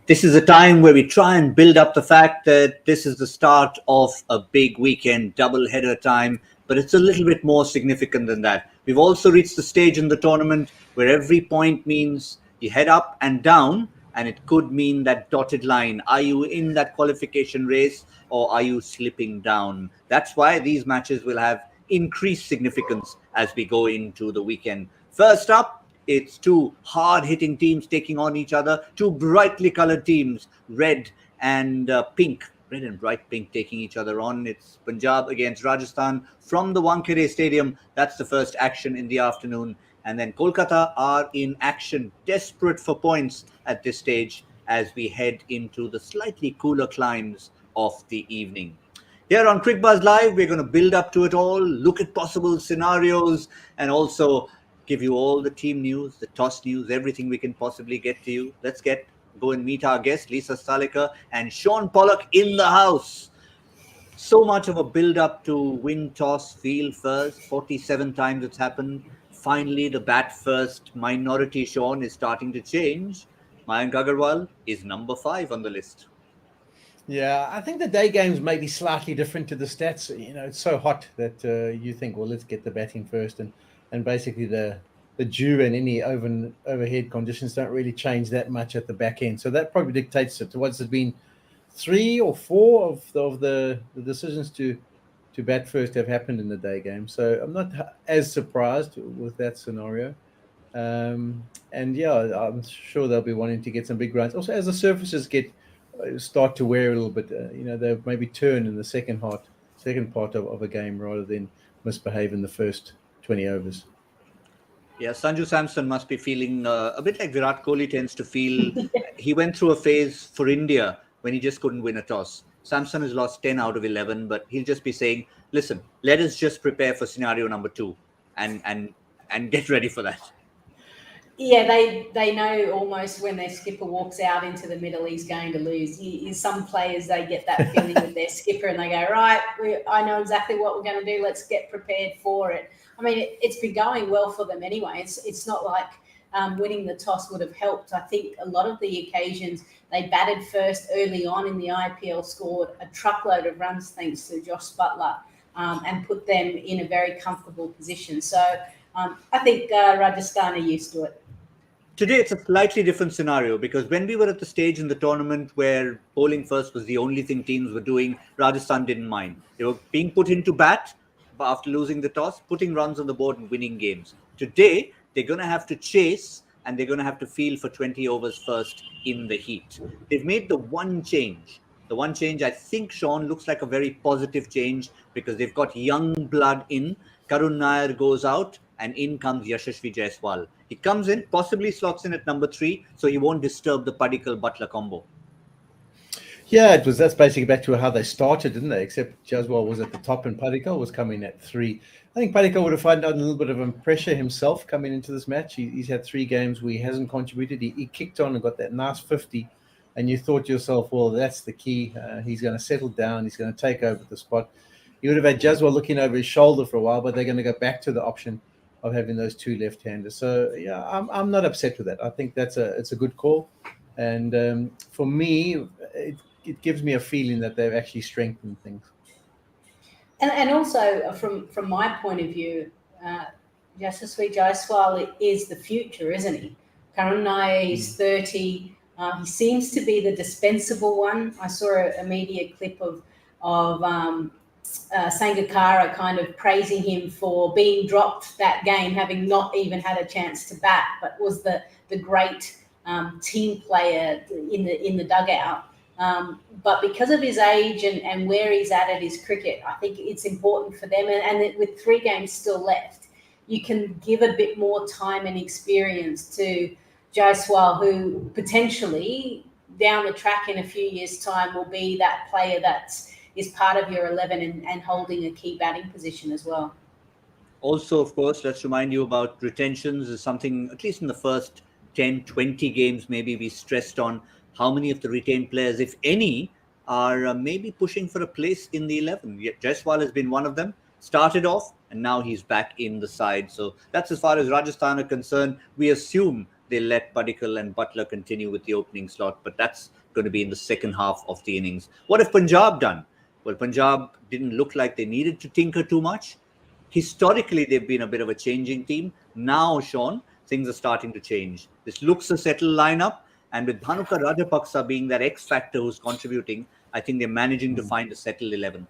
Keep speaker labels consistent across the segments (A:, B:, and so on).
A: This is a time where we try and build up the fact that this is the start of a big weekend, double header time, but it's a little bit more significant than that. We've also reached the stage in the tournament where every point means you head up and down, and it could mean that dotted line. Are you in that qualification race or are you slipping down? That's why these matches will have increased significance as we go into the weekend. First up, it's two hard-hitting teams taking on each other, two brightly colored teams, red and bright pink taking each other on. It's Punjab against Rajasthan from the Wankhede Stadium. That's the first action in the afternoon. And then Kolkata are in action, desperate for points at this stage as we head into the slightly cooler climes of the evening. Here on Cricbuzz Live, we're going to build up to it all, look at possible scenarios, and also give you all the team news, the toss news, everything we can possibly get to you. Let's go and meet our guest, Lisa Sthalekar and Shaun Pollock in the house. So much of a build-up to win toss, field first. 47 times it's happened. Finally, the bat first minority, Shaun, is starting to change. Mayank Agarwal is number 5 on the list.
B: Yeah, I think the day games may be slightly different to the stats. It's so hot that you think, well, let's get the batting first. And basically the dew and any overhead conditions don't really change that much at the back end. So that probably dictates it. What's it been 3 or 4 of the decisions to bat first have happened in the day game. So I'm not as surprised with that scenario. And yeah, I'm sure they'll be wanting to get some big runs. Also, as the surfaces start to wear a little bit, they'll maybe turn in the second part of a game rather than misbehave in the first 20 overs.
A: Yeah, Sanju Samson must be feeling a bit like Virat Kohli tends to feel. He went through a phase for India when he just couldn't win a toss. Samson has lost 10 out of 11, but he'll just be saying, listen, let us just prepare for scenario number 2 and get ready for that.
C: Yeah, they know almost when their skipper walks out into the middle, he's going to lose. Some players, they get that feeling with their skipper and they go, right, I know exactly what we're going to do. Let's get prepared for it. I mean, it's been going well for them anyway. It's not like winning the toss would have helped. I think a lot of the occasions they batted first early on in the IPL, scored a truckload of runs thanks to Josh Buttler and put them in a very comfortable position. So I think Rajasthan are used to it.
A: Today, it's a slightly different scenario because when we were at the stage in the tournament where bowling first was the only thing teams were doing, Rajasthan didn't mind. They were being put into bat after losing the toss, putting runs on the board and winning games. Today, they're going to have to chase and they're going to have to field for 20 overs first in the heat. They've made the one change. The one change, I think, Shaun, looks like a very positive change because they've got young blood in. Karun Nair goes out and in comes Yashasvi Jaiswal. He comes in, possibly slots in at number 3, so he won't disturb the Padikkal-Buttler combo.
B: Yeah, that's basically back to how they started, didn't they? Except Jaiswal was at the top and Padikkal was coming at 3. I think Padikkal would have found out a little bit of pressure himself coming into this match. He's had 3 games where he hasn't contributed. He kicked on and got that nice 50. And you thought to yourself, well, that's the key. He's going to settle down. He's going to take over the spot. You would have had Jaiswal looking over his shoulder for a while, but they're going to go back to the option of having those 2 left-handers. So yeah, I'm not upset with that. I think it's a good call, and for me, it gives me a feeling that they've actually strengthened things.
C: And also from my point of view, Yashasvi Jaiswal is the future, isn't he? Karun Nair is 30. He seems to be the dispensable one. I saw a media clip of Sangakkara kind of praising him for being dropped that game, having not even had a chance to bat, but was the great team player in the dugout. But because of his age and where he's at his cricket, I think it's important for them. And with 3 games still left, you can give a bit more time and experience to Jaiswal, who potentially down the track in a few years' time will be that player that is part of your 11 and holding a key batting position as well.
A: Also, of course, let's remind you about retentions is something, at least in the first 10, 20 games, maybe we stressed on how many of the retained players, if any, are maybe pushing for a place in the 11. Jaiswal has been one of them, started off, and now he's back in the side. So that's as far as Rajasthan are concerned. We assume they let Padikkal and Buttler continue with the opening slot, but that's going to be in the second half of the innings. What have Punjab done? Well, Punjab didn't look like they needed to tinker too much. Historically, they've been a bit of a changing team. Now, Shaun, things are starting to change. This looks a settled lineup, and with Bhanuka Rajapaksa being that X factor who's contributing, I think they're managing to find a settled 11.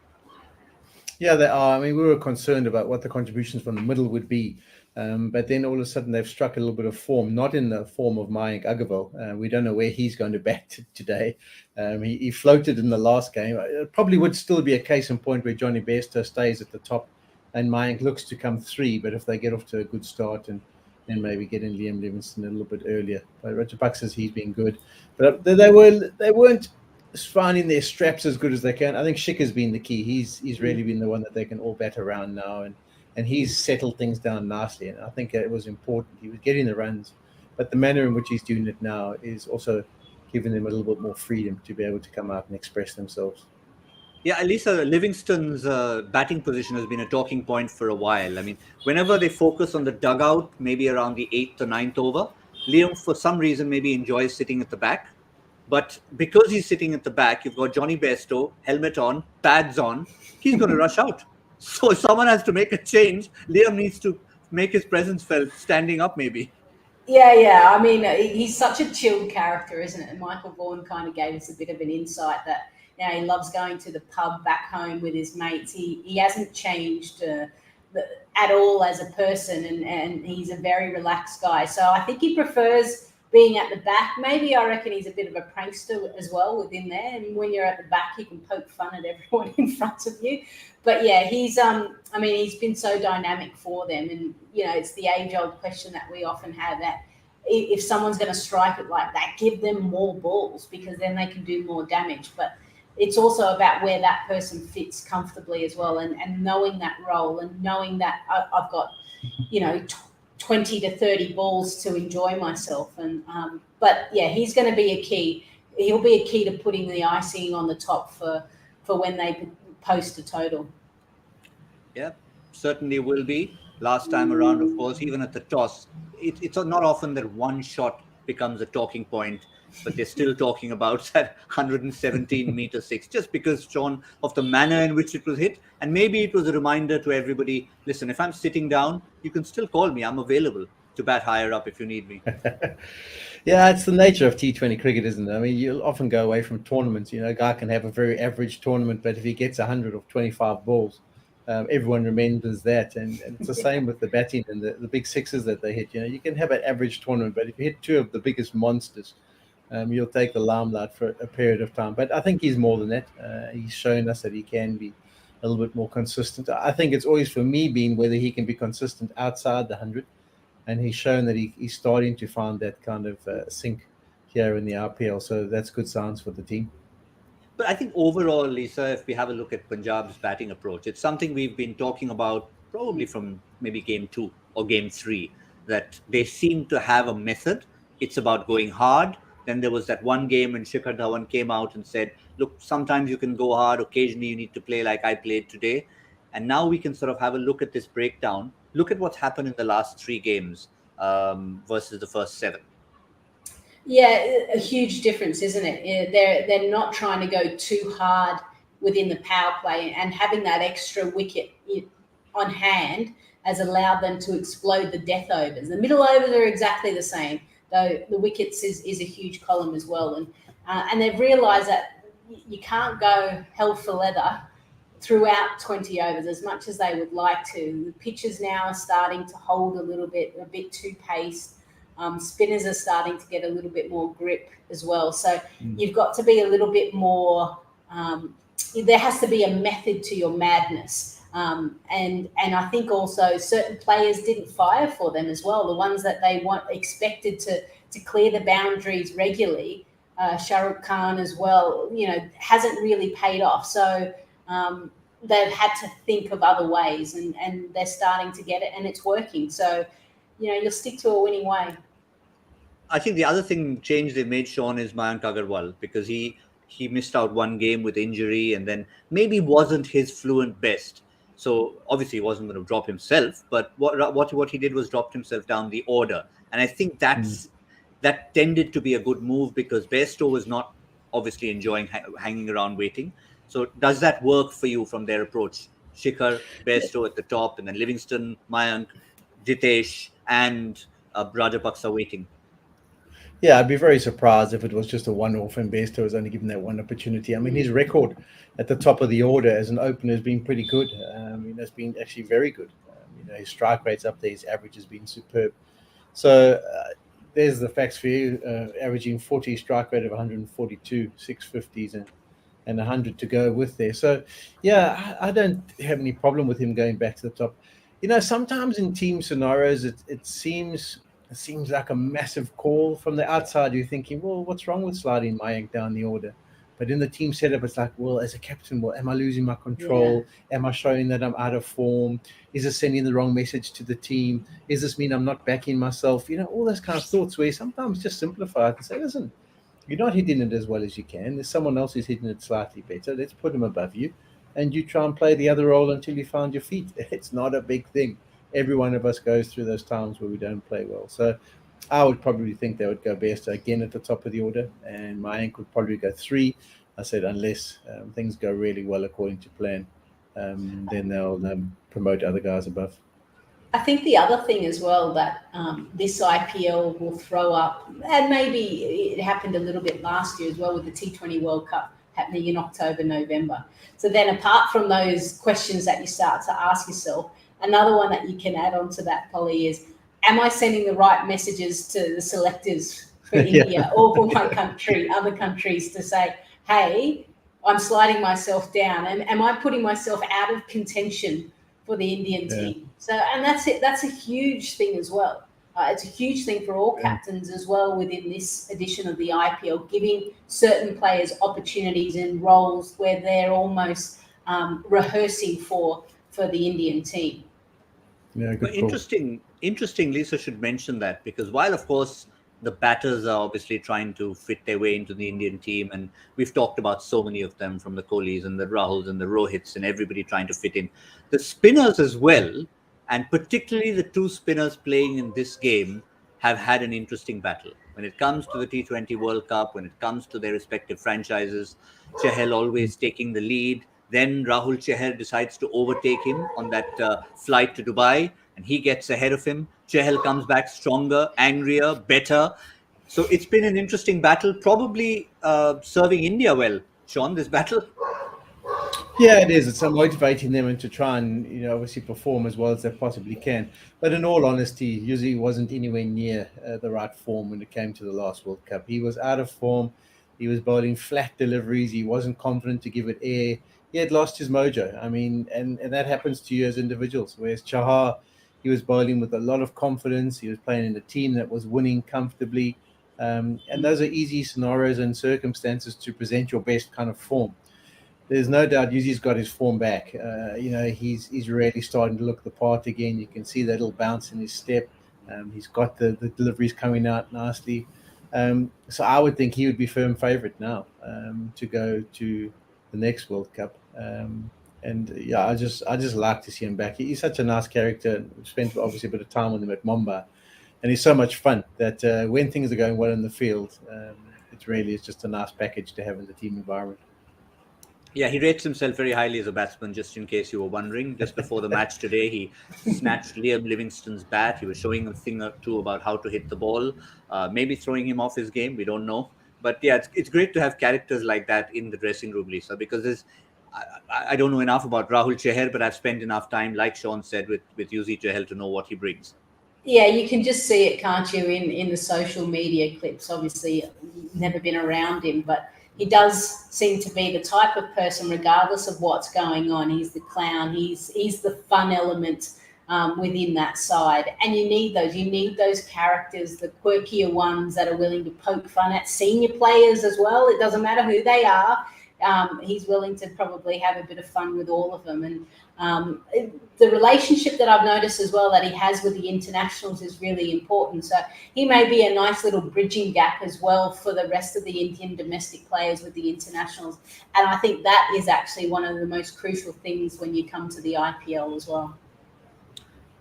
B: Yeah, they are. I mean, we were concerned about what the contributions from the middle would be. But then all of a sudden they've struck a little bit of form, not in the form of Mayank Agarwal. We don't know where he's going to bat today. He floated in the last game. It probably would still be a case in point where Johnny Bairstow stays at the top and Mayank looks to come 3. But if they get off to a good start and then maybe get in Liam Livingstone a little bit earlier. But Rajapaksa says he's been good. But they weren't finding their straps as good as they can. I think Shikhar's been the key. He's really been the one that they can all bat around now, and he's settled things down nicely. And I think it was important. He was getting the runs, but the manner in which he's doing it now is also giving them a little bit more freedom to be able to come out and express themselves.
A: Yeah, Lisa, Livingstone's batting position has been a talking point for a while. I mean, whenever they focus on the dugout, maybe around the 8th or 9th over, Liam, for some reason, maybe enjoys sitting at the back. But because he's sitting at the back, you've got Johnny Bairstow, helmet on, pads on. He's going to rush out. So if someone has to make a change, Liam needs to make his presence felt standing up maybe.
C: Yeah. I mean, he's such a chilled character, isn't it? And Michael Vaughan kind of gave us a bit of an insight that, you know, he loves going to the pub back home with his mates. He hasn't changed at all as a person, and he's a very relaxed guy. So I think he prefers being at the back. Maybe I reckon he's a bit of a prankster as well within there. And when you're at the back, you can poke fun at everyone in front of you. But yeah, he's been so dynamic for them. And, you know, it's the age-old question that we often have, that if someone's going to strike it like that, give them more balls, because then they can do more damage. But it's also about where that person fits comfortably as well, and knowing that role, and knowing that I've got, you know, 20 to 30 balls to enjoy myself. And but yeah, he's going to be a key. He'll be a key to putting the icing on the top for when they post a total.
A: Yeah, certainly will be. Last time around, of course, even at the toss, it's not often that one shot becomes a talking point, but they're still talking about that 117 meter 6, just because, Shaun, of the manner in which it was hit. And maybe it was a reminder to everybody, listen, if I'm sitting down, you can still call me. I'm available to bat higher up if you need me.
B: Yeah, it's the nature of T20 cricket, isn't it? I mean, you'll often go away from tournaments. You know, a guy can have a very average tournament, but if he gets 100 or 25 balls, everyone remembers that. And it's the same with the batting and the big sixes that they hit. You know, you can have an average tournament, but if you hit 2 of the biggest monsters, you'll take the limelight for a period of time. But I think he's more than that. He's shown us that he can be a little bit more consistent. I think it's always, for me, been whether he can be consistent outside the 100. And he's shown that he's starting to find that kind of sink here in the RPL. So that's good signs for the team.
A: But I think overall, Lisa, if we have a look at Punjab's batting approach, it's something we've been talking about probably from maybe game 2 or game 3, that they seem to have a method. It's about going hard. Then there was that one game when Shikhar Dhawan came out and said, look, sometimes you can go hard. Occasionally you need to play like I played today. And now we can sort of have a look at this breakdown. Look at what's happened in the last 3 games versus the first 7.
C: Yeah, a huge difference, isn't it? They're not trying to go too hard within the power play, and having that extra wicket on hand has allowed them to explode the death overs. The middle overs are exactly the same, though the wickets is a huge column as well. And they've realised that you can't go hell for leather throughout 20 overs as much as they would like to. The pitches now are starting to hold a bit too paced. Spinners are starting to get a little bit more grip as well. So you've got to be a little bit more, there has to be a method to your madness. And I think also certain players didn't fire for them as well. The ones that they expected to clear the boundaries regularly, Shah Rukh Khan as well, you know, hasn't really paid off. So they've had to think of other ways, and they're starting to get it, and it's working. So, you know, you'll stick to a winning way.
A: I think the other change they made, Shaun, is Mayank Agarwal, because he missed out one game with injury, and then maybe wasn't his fluent best. So obviously he wasn't going to drop himself, but what he did was dropped himself down the order. And I think that's that tended to be a good move because Bairstow was not obviously enjoying hanging around waiting. So does that work for you from their approach? Shikhar, Bairstow at the top, and then Livingstone, Mayank, Jitesh, and Rajapaksa waiting.
B: Yeah, I'd be very surprised if it was just a one-off and Bairstow was only given that one opportunity. I mean, his record at the top of the order as an opener has been pretty good. It's been actually very good. His strike rate's up there, his average has been superb. So there's the facts for you, averaging 40 strike rate of 142, 650s and 100 to go with there. So, yeah, I don't have any problem with him going back to the top. Sometimes in team scenarios, it seems like a massive call. From the outside, you're thinking, well, what's wrong with sliding Mayank down the order? But in the team setup, it's like, well, as a captain, am I losing my control? Yeah. Am I showing that I'm out of form? Is this sending the wrong message to the team? Does this mean I'm not backing myself? All those kind of thoughts where sometimes just simplify it and say, listen, you're not hitting it as well as you can. There's someone else who's hitting it slightly better. Let's put him above you. And you try and play the other role until you find your feet. It's not a big thing. Every one of us goes through those times where we don't play well. So I would probably think they would go Bairstow again at the top of the order, and Mayank would probably go 3. I said unless things go really well according to plan, then they'll promote other guys above.
C: I think the other thing as well that this IPL will throw up, and maybe it happened a little bit last year as well with the T20 World Cup happening in October, November. So then apart from those questions that you start to ask yourself, another one that you can add on to that, Polly, is, am I sending the right messages to the selectors for India or for my country, other countries, to say, hey, I'm sliding myself down, and am I putting myself out of contention for the Indian team? So, and that's it. That's a huge thing as well. It's a huge thing for all captains as well within this edition of the IPL, giving certain players opportunities and roles where they're almost rehearsing for the Indian team.
B: Yeah, good
A: call. Interesting. Lisa should mention that, because while of course the batters are obviously trying to fit their way into the Indian team, and we've talked about so many of them, from the Kohlis and the Rahuls and the Rohits and everybody trying to fit in, the spinners as well, and particularly the 2 spinners playing in this game, have had an interesting battle. When it comes to the T20 World Cup, when it comes to their respective franchises, Chahal always taking the lead. Then Rahul Chahal decides to overtake him on that flight to Dubai, and he gets ahead of him. Chahal comes back stronger, angrier, better. So it's been an interesting battle, probably serving India well, Shaun, this battle.
B: Yeah, it is. It's motivating them to try and, obviously perform as well as they possibly can. But in all honesty, Yuzi wasn't anywhere near the right form when it came to the last World Cup. He was out of form. He was bowling flat deliveries. He wasn't confident to give it air. He had lost his mojo. I mean, and that happens to you as individuals. Whereas Chahal, he was bowling with a lot of confidence. He was playing in a team that was winning comfortably. And those are easy scenarios and circumstances to present your best kind of form. There's no doubt Yuzi's got his form back. He's really starting to look the part again. You can see that little bounce in his step. He's got the deliveries coming out nicely. So I would think he would be firm favourite now to go to the next World Cup. I just like to see him back. He's such a nice character. We've spent obviously a bit of time with him at Mumbai, and he's so much fun that when things are going well in the field, it really is just a nice package to have in the team environment.
A: Yeah, he rates himself very highly as a batsman, just in case you were wondering. Just before the match today, he snatched Liam Livingstone's bat. He was showing a thing or two about how to hit the ball, maybe throwing him off his game. We don't know. But yeah, it's great to have characters like that in the dressing room, Lisa, because I don't know enough about Rahul Chahal, but I've spent enough time, like Shaun said, with Yuzi Chahal to know what he brings.
C: Yeah, you can just see it, can't you, in the social media clips. Obviously, never been around him, but he does seem to be the type of person, regardless of what's going on. He's the clown. He's the fun element within that side. And you need those. You need those characters, the quirkier ones that are willing to poke fun at senior players as well. It doesn't matter who they are. He's willing to probably have a bit of fun with all of them. And the relationship that I've noticed as well that he has with the internationals is really important. So he may be a nice little bridging gap as well for the rest of the Indian domestic players with the internationals. And I think that is actually one of the most crucial things when you come to the IPL as well.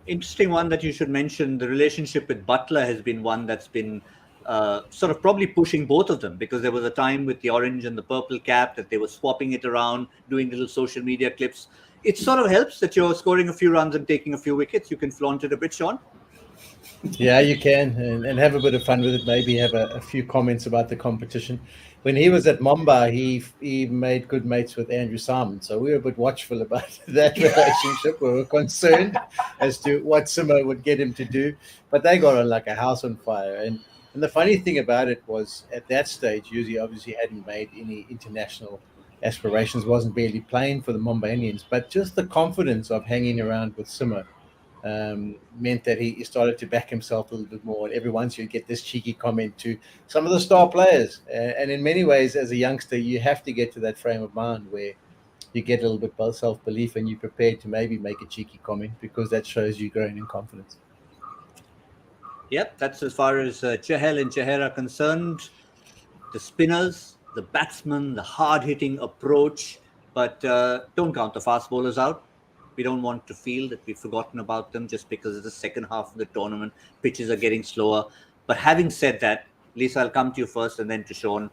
A: Interesting one that you should mention. The relationship with Buttler has been one that's been sort of probably pushing both of them, because there was a time with the orange and the purple cap that they were swapping it around, doing little social media clips. It sort of helps that you're scoring a few runs and taking a few wickets. You can flaunt it a bit, Shaun.
B: Yeah, you can, and have a bit of fun with it. Maybe have a few comments about the competition. When he was at Mumbai, he made good mates with Andrew Simon, so we were a bit watchful about that relationship. We were concerned as to what Simo would get him to do, but they got on like a house on fire. And the funny thing about it was, at that stage, Yuzi obviously hadn't made any international aspirations, wasn't barely playing for the Mumbai Indians, but just the confidence of hanging around with Simo meant that he started to back himself a little bit more. And every once you get this cheeky comment to some of the star players. And in many ways, as a youngster, you have to get to that frame of mind where you get a little bit of self-belief and you're prepared to maybe make a cheeky comment, because that shows you growing in confidence.
A: Yep, that's as far as Chahal and Chahal are concerned. The spinners, the batsmen, the hard-hitting approach, but don't count the fast bowlers out. We don't want to feel that we've forgotten about them just because it's the second half of the tournament. Pitches are getting slower. But having said that, Lisa, I'll come to you first and then to Shaun.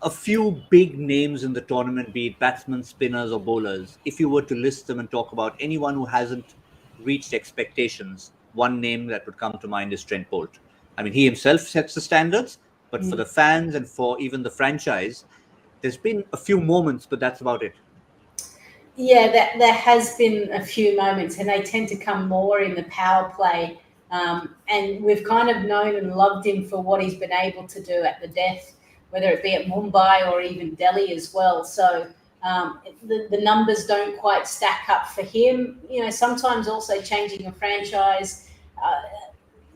A: A few big names in the tournament, be it batsmen, spinners, or bowlers. If you were to list them and talk about anyone who hasn't reached expectations, one name that would come to mind is Trent Bolt. I mean, he himself sets the standards, but for the fans and for even the franchise, there's been a few moments, but that's about it.
C: Yeah, there has been a few moments, and they tend to come more in the power play. And we've kind of known and loved him for what he's been able to do at the death, whether it be at Mumbai or even Delhi as well. So the numbers don't quite stack up for him. You know, sometimes also changing a franchise,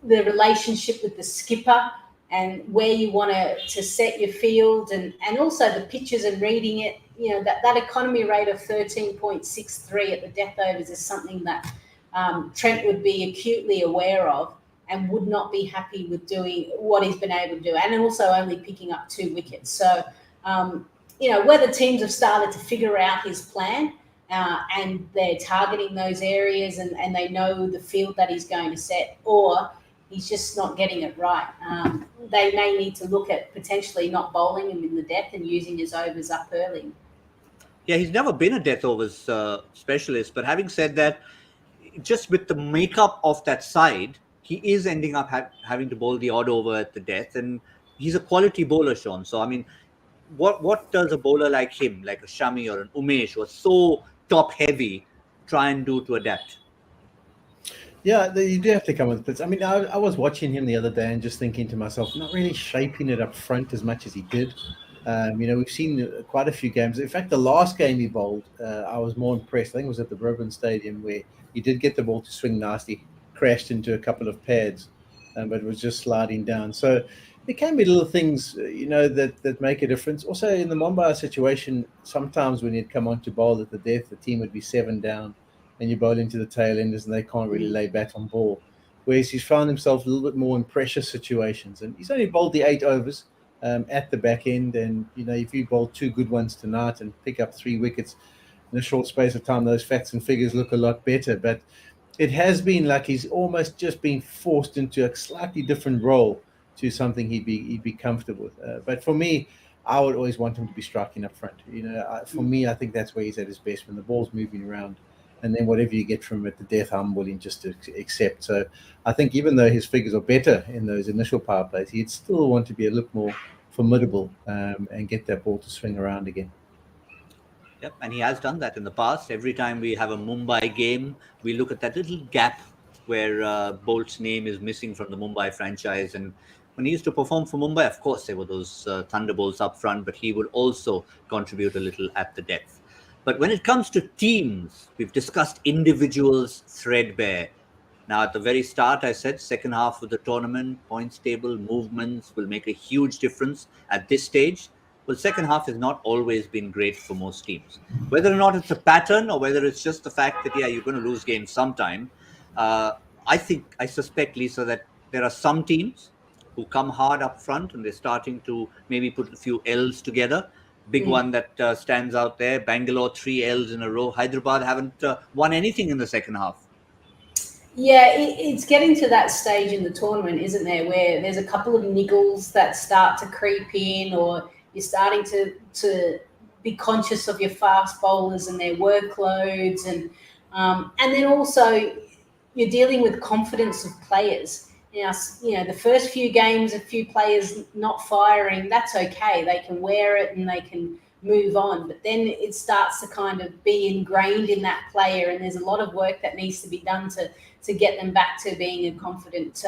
C: the relationship with the skipper and where you want to set your field, and also the pitches and reading it. You know, that economy rate of 13.63 at the death overs is something that Trent would be acutely aware of and would not be happy with doing what he's been able to do, and also only picking up 2 wickets. So, you know, whether teams have started to figure out his plan and they're targeting those areas and they know the field that he's going to set, or he's just not getting it right. They may need to look at potentially not bowling him in the death and using his overs up early.
A: Yeah, he's never been a death overs specialist. But having said that, just with the makeup of that side, he is ending up having to bowl the odd over at the death. And he's a quality bowler, Shaun. So, I mean, what does a bowler like him, like a Shami or an Umesh, who are so top heavy, try and do to adapt?
B: Yeah, you do have to come with bits. I mean, I was watching him the other day and just thinking to myself, not really shaping it up front as much as he did. You know, we've seen quite a few games. In fact, the last game he bowled, I was more impressed. I think it was at the Brisbane Stadium, where he did get the ball to swing nasty, crashed into a couple of pads, but it was just sliding down. So there can be little things, you know, that make a difference. Also, in the Mumbai situation, sometimes when he'd come on to bowl at the death, the team would be 7 down, and you bowl into the tail enders, and they can't really lay bat on ball. Whereas he's found himself a little bit more in pressure situations, and he's only bowled the 8 overs. At the back end, and you know, if you bowl 2 good ones tonight and pick up 3 wickets in a short space of time, those facts and figures look a lot better. But it has been like he's almost just been forced into a slightly different role to something he'd be comfortable with. But for me, I would always want him to be striking up front. You know, for me, I think that's where he's at his best, when the ball's moving around. And then whatever you get from him at the death, I'm willing just to accept. So I think even though his figures are better in those initial power plays, he'd still want to be a little more formidable and get that ball to swing around again.
A: Yep, and he has done that in the past. Every time we have a Mumbai game, we look at that little gap where Bolt's name is missing from the Mumbai franchise. And when he used to perform for Mumbai, of course, there were those thunderbolts up front, but he would also contribute a little at the depth. But when it comes to teams, we've discussed individuals threadbare. Now, at the very start, I said second half of the tournament, points table, movements will make a huge difference at this stage. Well, second half has not always been great for most teams. Whether or not it's a pattern or whether it's just the fact that, yeah, you're going to lose games sometime, I suspect, Lisa, that there are some teams who come hard up front and they're starting to maybe put a few L's together. Big one that stands out there, Bangalore, 3 L's in a row. Hyderabad haven't won anything in the second half.
C: Yeah, it's getting to that stage in the tournament, isn't there, where there's a couple of niggles that start to creep in, or you're starting to be conscious of your fast bowlers and their workloads, and then also you're dealing with confidence of players. The first few games, a few players not firing, that's okay. They can wear it and they can move on. But then it starts to kind of be ingrained in that player, and there's a lot of work that needs to be done to get them back to being a confident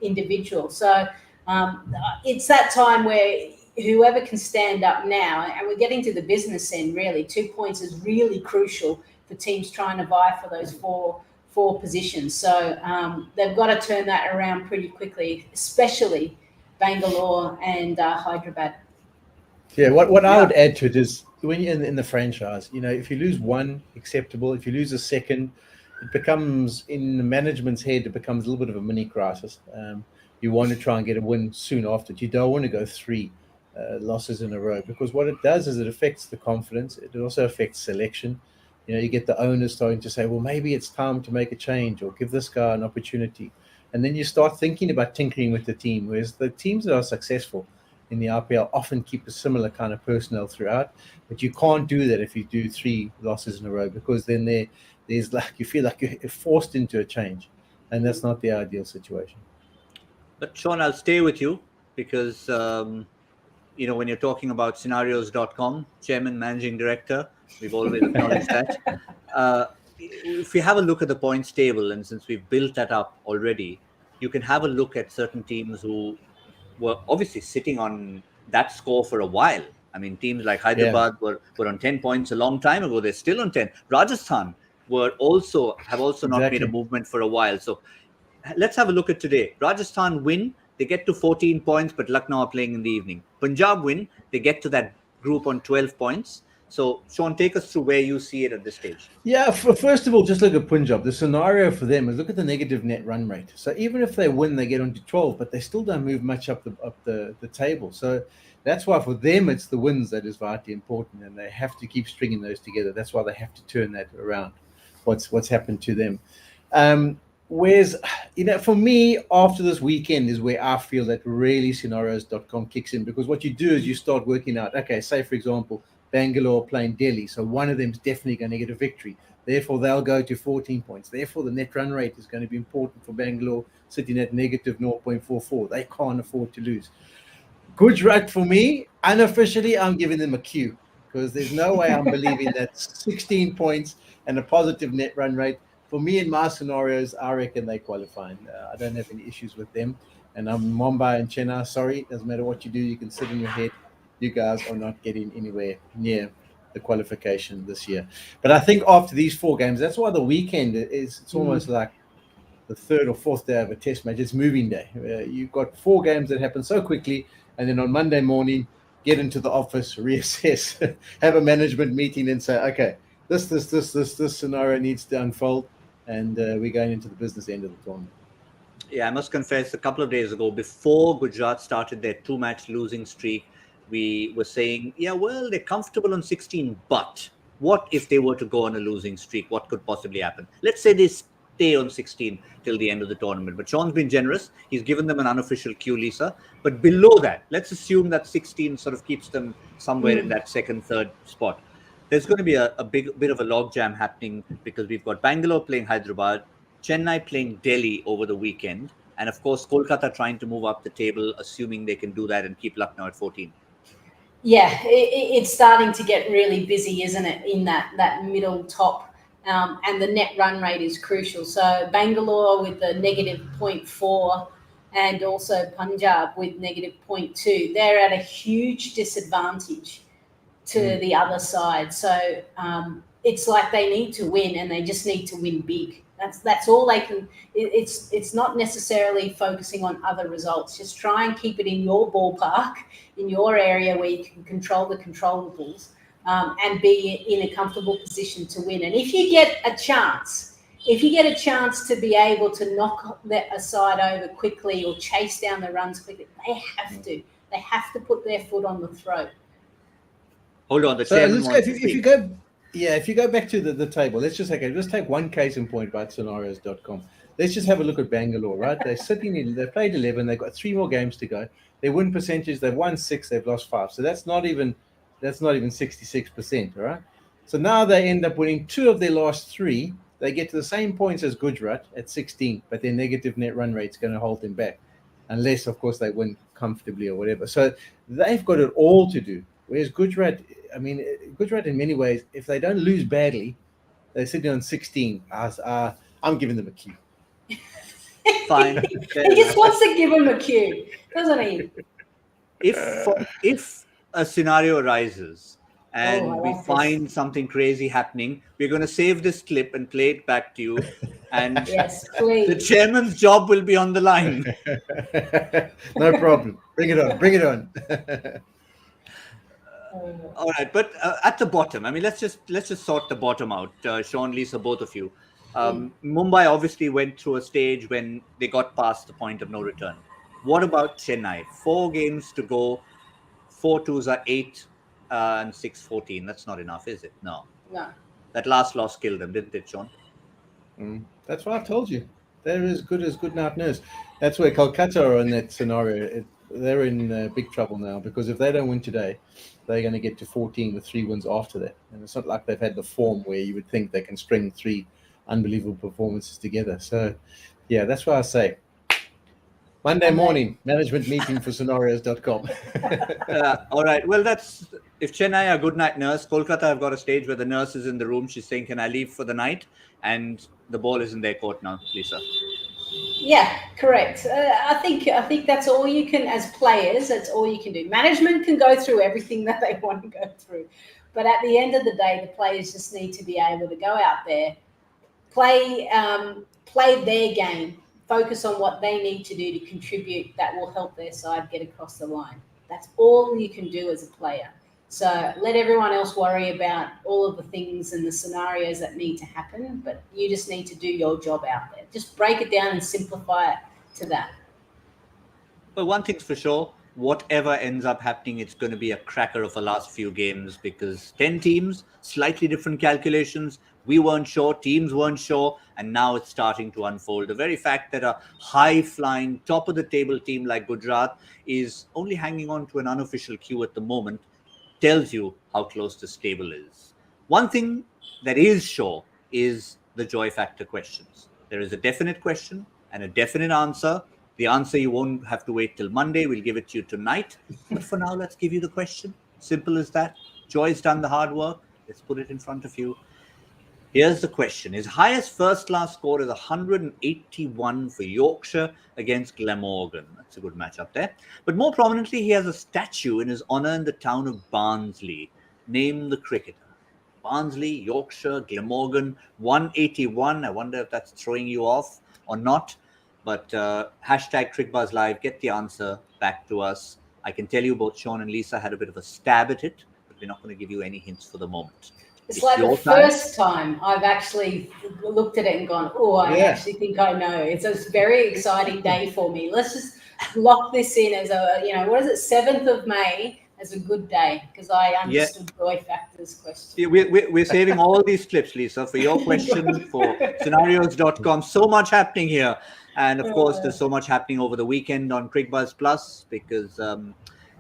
C: individual. So it's that time where whoever can stand up now, and we're getting to the business end really, 2 points is really crucial for teams trying to vie for those four positions. So they've got to turn that around pretty quickly, especially Bangalore and Hyderabad.
B: Yeah, what I would add to it is when you're in the franchise, if you lose one, acceptable. If you lose a second, it becomes, in the management's head, it becomes a little bit of a mini crisis. You want to try and get a win soon after. You don't want to go 3 losses in a row, because what it does is it affects the confidence. It also affects selection. You get the owners starting to say, well, maybe it's time to make a change or give this guy an opportunity. And then you start thinking about tinkering with the team, whereas the teams that are successful in the IPL often keep a similar kind of personnel throughout. But you can't do that if you do 3 losses in a row, because then there's like, you feel like you're forced into a change. And that's not the ideal situation.
A: But Shaun, I'll stay with you because, when you're talking about scenarios.com, chairman, managing director, we've always acknowledged that. If we have a look at the points table, and since we've built that up already, you can have a look at certain teams who were obviously sitting on that score for a while. I mean, teams like Hyderabad were on 10 points a long time ago. They're still on 10. Rajasthan have also not made a movement for a while. So let's have a look at today. Rajasthan win, they get to 14 points, but Lucknow are playing in the evening. Punjab win, they get to that group on 12 points. So, Shaun, take us through where you see it at this stage.
B: Yeah, first of all, just look at Punjab. The scenario for them is look at the negative net run rate. So even if they win, they get onto 12, but they still don't move much up the table. So that's why for them it's the wins that is vitally important, and they have to keep stringing those together. That's why they have to turn that around. What's happened to them? Whereas, for me, after this weekend is where I feel that really scenarios.com kicks in, because what you do is you start working out, okay, say, for example, Bangalore playing Delhi, so one of them is definitely going to get a victory. Therefore, they'll go to 14 points. Therefore, the net run rate is going to be important for Bangalore, sitting at negative 0.44. They can't afford to lose. Gujarat, for me, unofficially, I'm giving them a Q, because there's no way I'm believing that 16 points and a positive net run rate. For me, in my scenarios, I reckon they qualify. I don't have any issues with them. And Mumbai and Chennai, sorry, doesn't matter what you do, you can sit in your head. You guys are not getting anywhere near the qualification this year. But I think after these 4 games, that's why the weekend it's almost like the 3rd or 4th day of a test match. It's moving day. You've got 4 games that happen so quickly, and then on Monday morning, get into the office, reassess, have a management meeting, and say, okay, this scenario needs to unfold, and we're going into the business end of the tournament.
A: Yeah, I must confess, a couple of days ago, before Gujarat started their 2-match losing streak, we were saying, yeah, well, they're comfortable on 16, but what if they were to go on a losing streak? What could possibly happen? Let's say they stay on 16 till the end of the tournament. But Shaun's been generous. He's given them an unofficial cue, Lisa. But below that, let's assume that 16 sort of keeps them somewhere in that 2nd, 3rd spot. There's going to be a bit of a logjam happening, because we've got Bangalore playing Hyderabad, Chennai playing Delhi over the weekend, and of course, Kolkata trying to move up the table, assuming they can do that and keep Lucknow at 14.
C: Yeah, it's starting to get really busy, isn't it, in that middle top, and the net run rate is crucial. So Bangalore with the negative 0.4, and also Punjab with negative 0.2. They're at a huge disadvantage to the other side. So it's like they need to win, and they just need to win big. That's all they can. It's not necessarily focusing on other results. Just try and keep it in your ballpark, in your area where you can control the controllables, and be in a comfortable position to win. And if you get a chance to be able to knock a side over quickly or chase down the runs quickly, they have to put their foot on the throat.
A: Hold on, the
B: so
A: chairman
B: let's go, if you go Yeah, if you go back to the table, let's take one case in point about scenarios.com. Let's just have a look at Bangalore, right? They're they've played 11, they've got 3 more games to go. Their win percentage, they've won 6, they've lost 5. So that's not even 66%, all right? So now they end up winning 2 of their last 3. They get to the same points as Gujarat at 16, but their negative net run rate is going to hold them back, unless, of course, they win comfortably or whatever. So they've got it all to do. Whereas Gujarat in many ways, if they don't lose badly, they're sitting on 16. I'm giving them a Q.
A: Fine.
C: He just wants to give him a cue, doesn't he?
A: If a scenario arises and we
C: like
A: find something crazy happening, we're going to save this clip and play it back to you. And
C: Yes, please.
A: the chairman's job will be on the line.
B: No problem. Bring it on.
A: All right, but at the bottom, I mean, let's just sort the bottom out. Shaun, Lisa, both of you. Mumbai obviously went through a stage when they got past the point of no return. What about Chennai? 4 games to go. 4 twos are 8 and 6, 14. That's not enough, is it? No. That last loss killed them, didn't it, Shaun?
B: That's what I told you. They're as good night nurse. That's where Kolkata are in that scenario. They're in big trouble now, because if they don't win today, they're going to get to 14 with 3 wins after that. And it's not like they've had the form where you would think they can string 3 unbelievable performances together. So, yeah, that's why I say Monday morning management meeting for scenarios.com.
A: All right. Well, if Chennai are good night nurse, Kolkata have got a stage where the nurse is in the room. She's saying, "Can I leave for the night?" And the ball is in their court now, Lisa.
C: Yeah, correct. I think that's all you can, as players, that's all you can do. Management can go through everything that they want to go through, but at the end of the day, the players just need to be able to go out there, play their game, focus on what they need to do to contribute that will help their side get across the line. That's all you can do as a player. So let everyone else worry about all of the things and the scenarios that need to happen, but you just need to do your job out there. Just break it down and simplify it to that.
A: Well, one thing's for sure, whatever ends up happening, it's going to be a cracker of the last few games, because 10 teams, slightly different calculations. We weren't sure, teams weren't sure, and now it's starting to unfold. The very fact that a high-flying, top-of-the-table team like Gujarat is only hanging on to an unofficial queue at the moment tells you how close this table is. One thing that is sure is the joy factor questions. There is a definite question and a definite answer. The answer you won't have to wait till Monday. We'll give it to you tonight. But for now, let's give you the question. Simple as that. Joy's done the hard work. Let's put it in front of you. Here's the question. His highest first-class score is 181 for Yorkshire against Glamorgan. That's a good matchup there. But more prominently, he has a statue in his honour in the town of Barnsley. Name the cricketer. Barnsley, Yorkshire, Glamorgan, 181. I wonder if that's throwing you off or not. But hashtag Cricbuzz Live, get the answer back to us. I can tell you both Shaun and Lisa had a bit of a stab at it, but we're not going to give you any hints for the moment.
C: It's like the first time I've actually looked at it and gone, oh, I actually think I know. It's a very exciting day for me. Let's just lock this in as a, what is it, 7th of May as a good day, because I understood joy factors question.
A: Yeah, we're saving all these clips, Lisa, for your question, for scenarios.com. So much happening here. And of course, there's so much happening over the weekend on Cricbuzz Plus, because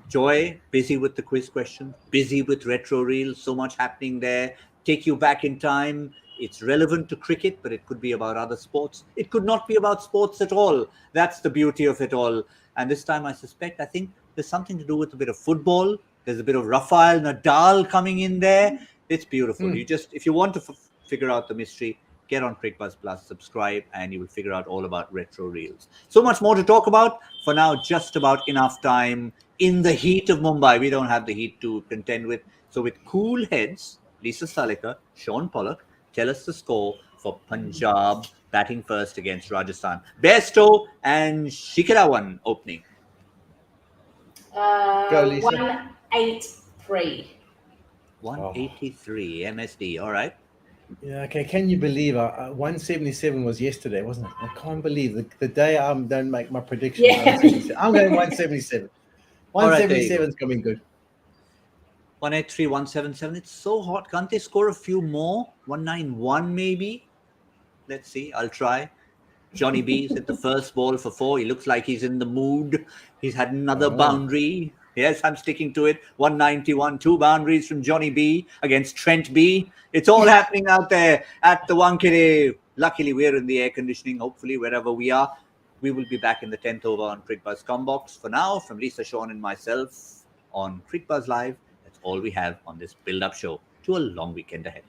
A: Joy, busy with the quiz question, busy with retro reels, so much happening there. Take you back in time. It's relevant to cricket, but it could be about other sports. It could not be about sports at all. That's the beauty of it all. And this time, I think there's something to do with a bit of football. There's a bit of Rafael Nadal coming in there. It's beautiful. You just, if you want to figure out the mystery, get on Cricbuzz Plus, subscribe, and you will figure out all about retro reels. So much more to talk about. For now, just about enough time. In the heat of Mumbai, we don't have the heat to contend with. So with cool heads, Lisa Sthalekar, Shaun, Pollock, tell us the score for Punjab batting first against Rajasthan. Bairstow and Shikarawan opening.
B: Go, Lisa.
C: 183.
A: 183 MSD. All right.
B: Yeah, okay. Can you believe 177 was yesterday, wasn't it? I can't believe the day I don't make my prediction.
C: Yeah.
B: I'm going 177. 177 is coming good.
A: 183, 177. It's so hot. Can't they score a few more? 191 maybe? Let's see. I'll try. Johnny B's hit the first ball for 4. He looks like he's in the mood. He's had another boundary. Yes, I'm sticking to it. 191, 2 boundaries from Johnny B against Trent B. It's all happening out there at the Wankere. Luckily, we're in the air conditioning. Hopefully, wherever we are, we will be back in the 10th over on Cricbuzz Combox. For now, from Lisa, Shaun, and myself on Cricbuzz Live, that's all we have on this build-up show to a long weekend ahead.